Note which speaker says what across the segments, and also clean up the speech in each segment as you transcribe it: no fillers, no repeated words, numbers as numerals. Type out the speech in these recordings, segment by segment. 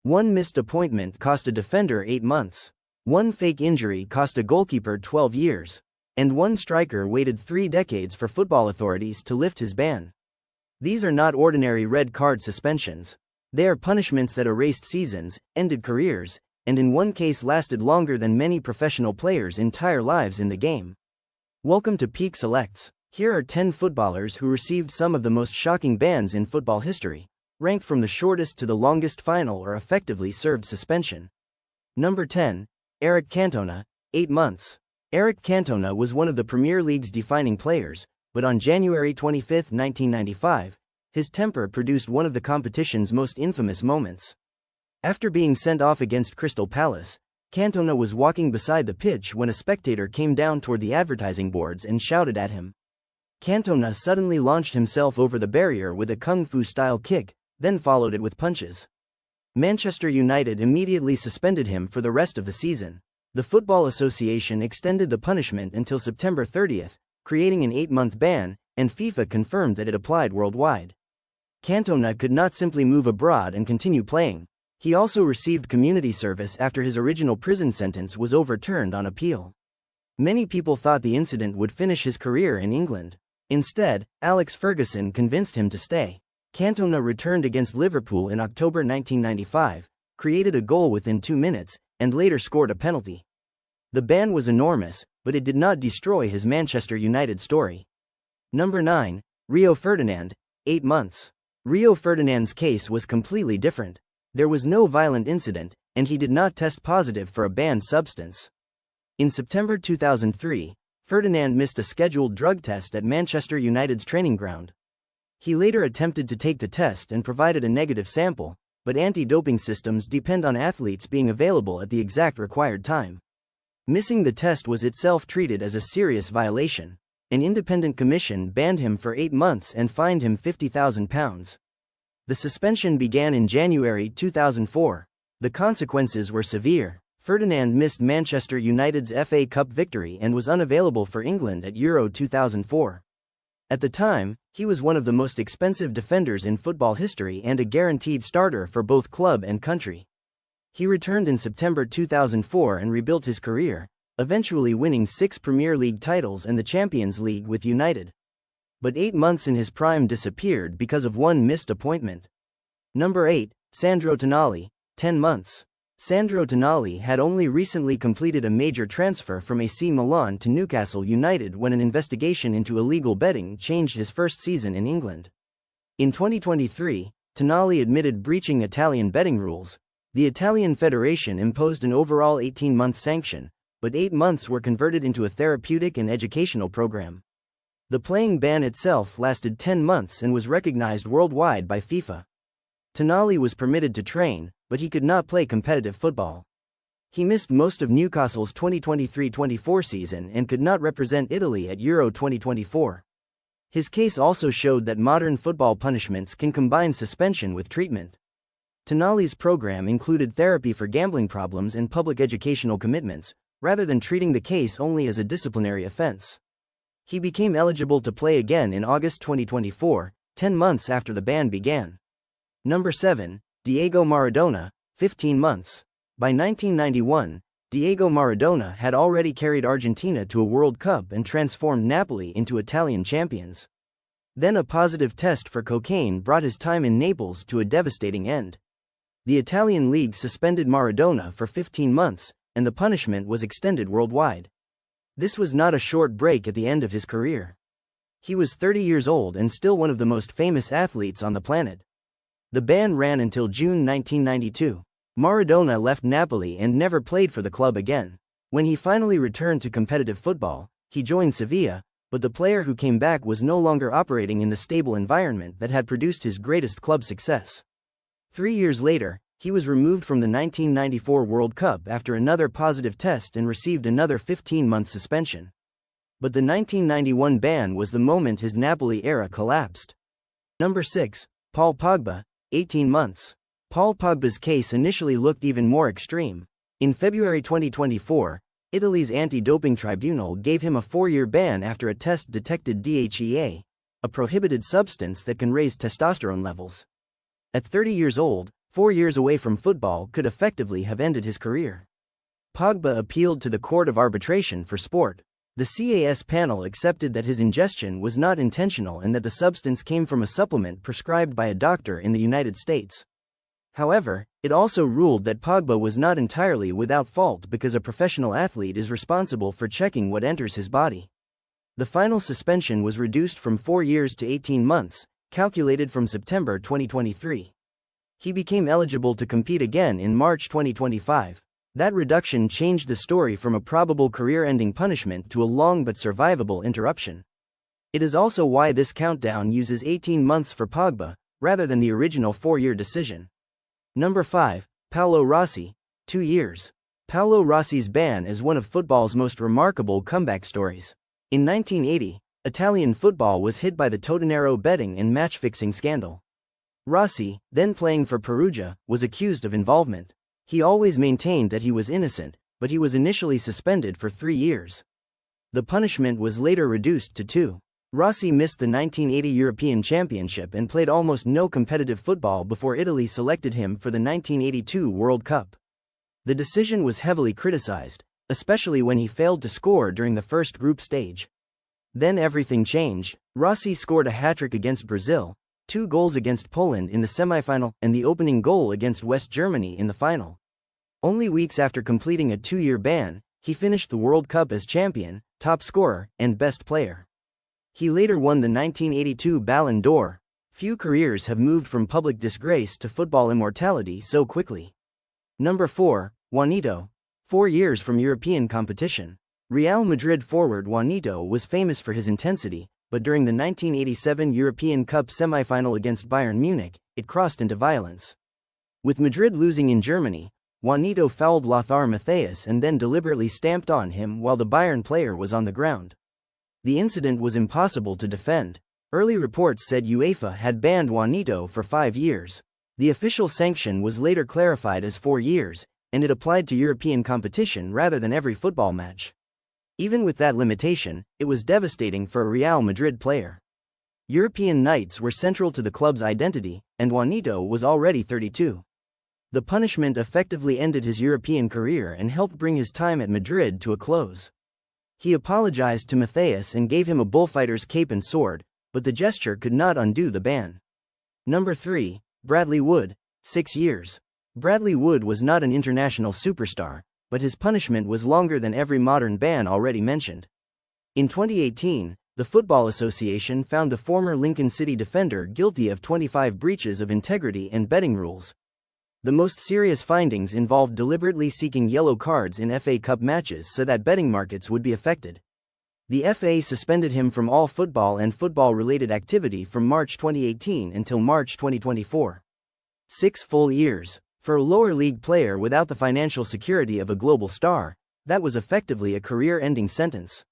Speaker 1: One missed appointment cost a defender 8 months. One fake injury cost a goalkeeper 12 years. And one striker waited 3 decades for football authorities to lift his ban. These are not ordinary red card suspensions. They are punishments that erased seasons, ended careers, and in one case lasted longer than many professional players' entire lives in the game. Welcome to Peak Selects. Here are 10 footballers who received some of the most shocking bans in football history, ranked from the shortest to the longest final or effectively served suspension. Number 10. Eric Cantona, 8 months. Eric Cantona was one of the Premier League's defining players, but on January 25, 1995, his temper produced one of the competition's most infamous moments. After being sent off against Crystal Palace, Cantona was walking beside the pitch when a spectator came down toward the advertising boards and shouted at him. Cantona suddenly launched himself over the barrier with a kung fu-style kick, then followed it with punches. Manchester United immediately suspended him for the rest of the season. The Football Association extended the punishment until September 30, creating an 8-month ban, and FIFA confirmed that it applied worldwide. Cantona could not simply move abroad and continue playing. He also received community service after his original prison sentence was overturned on appeal. Many people thought the incident would finish his career in England. Instead, Alex Ferguson convinced him to stay. Cantona returned against Liverpool in October 1995, created a goal within 2 minutes, and later scored a penalty. The ban was enormous, but it did not destroy his Manchester United story. Number 9. Rio Ferdinand, 8 months. Rio Ferdinand's case was completely different. There was no violent incident, and he did not test positive for a banned substance. In September 2003, Ferdinand missed a scheduled drug test at Manchester United's training ground. He later attempted to take the test and provided a negative sample, but anti-doping systems depend on athletes being available at the exact required time. Missing the test was itself treated as a serious violation. An independent commission banned him for 8 months and fined him £50,000. The suspension began in January 2004. The consequences were severe. Ferdinand missed Manchester United's FA Cup victory and was unavailable for England at Euro 2004. At the time, he was one of the most expensive defenders in football history and a guaranteed starter for both club and country. He returned in September 2004 and rebuilt his career, eventually winning 6 Premier League titles and the Champions League with United. But 8 months in his prime disappeared because of one missed appointment. Number 8. Sandro Tonali, 10 months. Sandro Tonali had only recently completed a major transfer from AC Milan to Newcastle United when an investigation into illegal betting changed his first season in England. In 2023, Tonali admitted breaching Italian betting rules. The Italian Federation imposed an overall 18-month sanction, but 8 months were converted into a therapeutic and educational program. The playing ban itself lasted 10 months and was recognized worldwide by FIFA. Tonali was permitted to train, but he could not play competitive football. He missed most of Newcastle's 2023-24 season and could not represent Italy at Euro 2024. His case also showed that modern football punishments can combine suspension with treatment. Tonali's program included therapy for gambling problems and public educational commitments, rather than treating the case only as a disciplinary offense. He became eligible to play again in August 2024, 10 months after the ban began. Number 7. Diego Maradona, 15 months. By 1991, Diego Maradona had already carried Argentina to a World Cup and transformed Napoli into Italian champions. Then a positive test for cocaine brought his time in Naples to a devastating end. The Italian league suspended Maradona for 15 months, and the punishment was extended worldwide. This was not a short break at the end of his career. He was 30 years old and still one of the most famous athletes on the planet. The ban ran until June 1992. Maradona left Napoli and never played for the club again. When he finally returned to competitive football, he joined Sevilla, but the player who came back was no longer operating in the stable environment that had produced his greatest club success. 3 years later, he was removed from the 1994 World Cup after another positive test and received another 15-month suspension. But the 1991 ban was the moment his Napoli era collapsed. Number 6. Paul Pogba, 18 months. Paul Pogba's case initially looked even more extreme. In February 2024, Italy's anti-doping tribunal gave him a 4-year ban after a test detected DHEA, a prohibited substance that can raise testosterone levels. At 30 years old, 4 years away from football could effectively have ended his career. Pogba appealed to the Court of Arbitration for Sport. The CAS panel accepted that his ingestion was not intentional and that the substance came from a supplement prescribed by a doctor in the United States. However, it also ruled that Pogba was not entirely without fault because a professional athlete is responsible for checking what enters his body. The final suspension was reduced from 4 years to 18 months, calculated from September 2023. He became eligible to compete again in March 2025. That reduction changed the story from a probable career-ending punishment to a long but survivable interruption. It is also why this countdown uses 18 months for Pogba, rather than the original 4-year decision. Number 5. Paolo Rossi, 2 years. Paolo Rossi's ban is one of football's most remarkable comeback stories. In 1980, Italian football was hit by the Totonero betting and match-fixing scandal. Rossi, then playing for Perugia, was accused of involvement. He always maintained that he was innocent, but he was initially suspended for 3 years. The punishment was later reduced to 2. Rossi missed the 1980 European Championship and played almost no competitive football before Italy selected him for the 1982 World Cup. The decision was heavily criticized, especially when he failed to score during the first group stage. Then everything changed. Rossi scored a hat-trick against Brazil, 2 goals against Poland in the semi-final, and the opening goal against West Germany in the final. Only weeks after completing a 2-year ban, he finished the World Cup as champion, top scorer, and best player. He later won the 1982 Ballon d'Or. Few careers have moved from public disgrace to football immortality so quickly. Number 4. Juanito. 4 years from European competition. Real Madrid forward Juanito was famous for his intensity, but during the 1987 European Cup semi-final against Bayern Munich, it crossed into violence. With Madrid losing in Germany, Juanito fouled Lothar Matthäus and then deliberately stamped on him while the Bayern player was on the ground. The incident was impossible to defend. Early reports said UEFA had banned Juanito for 5 years. The official sanction was later clarified as 4 years, and it applied to European competition rather than every football match. Even with that limitation, it was devastating for a Real Madrid player. European nights were central to the club's identity, and Juanito was already 32. The punishment effectively ended his European career and helped bring his time at Madrid to a close. He apologized to Matthäus and gave him a bullfighter's cape and sword, but the gesture could not undo the ban. Number 3. Bradley Wood, 6 years. Bradley Wood was not an international superstar, but his punishment was longer than every modern ban already mentioned. In 2018, the Football Association found the former Lincoln City defender guilty of 25 breaches of integrity and betting rules. The most serious findings involved deliberately seeking yellow cards in FA Cup matches so that betting markets would be affected. The FA suspended him from all football and football-related activity from March 2018 until March 2024. 6 full years. For a lower league player without the financial security of a global star, that was effectively a career-ending sentence.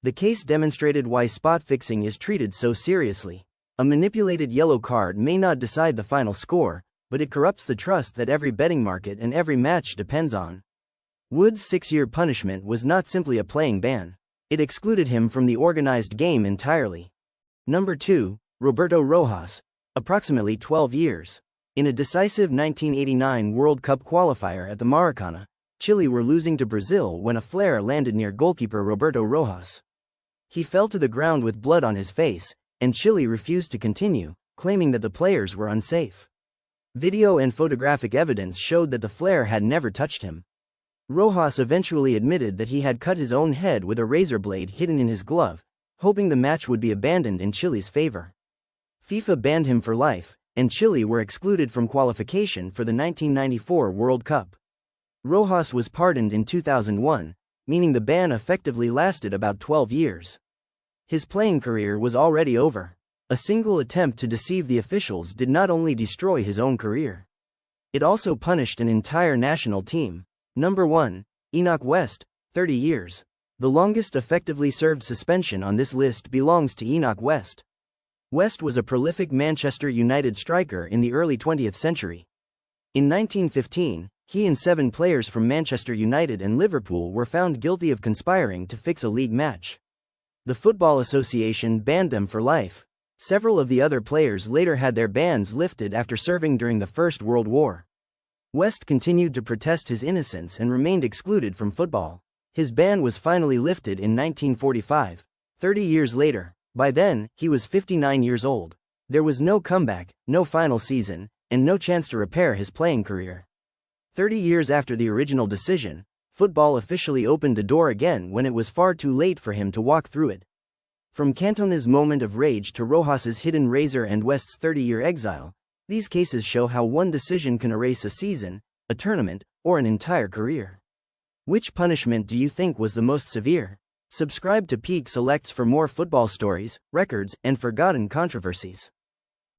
Speaker 1: The case demonstrated why spot fixing is treated so seriously. A manipulated yellow card may not decide the final score, but it corrupts the trust that every betting market and every match depends on. Wood's 6-year punishment was not simply a playing ban. It excluded him from the organized game entirely. Number 2. Roberto Rojas. Approximately 12 years. In a decisive 1989 World Cup qualifier at the Maracanã, Chile were losing to Brazil when a flare landed near goalkeeper Roberto Rojas. He fell to the ground with blood on his face, and Chile refused to continue, claiming that the players were unsafe. Video and photographic evidence showed that the flare had never touched him. Rojas eventually admitted that he had cut his own head with a razor blade hidden in his glove, hoping the match would be abandoned in Chile's favor. FIFA banned him for life, and Chile were excluded from qualification for the 1994 World Cup. Rojas was pardoned in 2001, meaning the ban effectively lasted about 12 years. His playing career was already over. A single attempt to deceive the officials did not only destroy his own career. It also punished an entire national team. Number 1. Enoch West, 30 years. The longest effectively served suspension on this list belongs to Enoch West. West was a prolific Manchester United striker in the early 20th century. In 1915, he and 7 players from Manchester United and Liverpool were found guilty of conspiring to fix a league match. The Football Association banned them for life. Several of the other players later had their bans lifted after serving during the First World War. West continued to protest his innocence and remained excluded from football. His ban was finally lifted in 1945, 30 years later. By then, he was 59 years old. There was no comeback, no final season, and no chance to repair his playing career. 30 years after the original decision, football officially opened the door again when it was far too late for him to walk through it. From Cantona's moment of rage to Rojas's hidden razor and West's 30-year exile, these cases show how one decision can erase a season, a tournament, or an entire career. Which punishment do you think was the most severe? Subscribe to Peak Selects for more football stories, records, and forgotten controversies.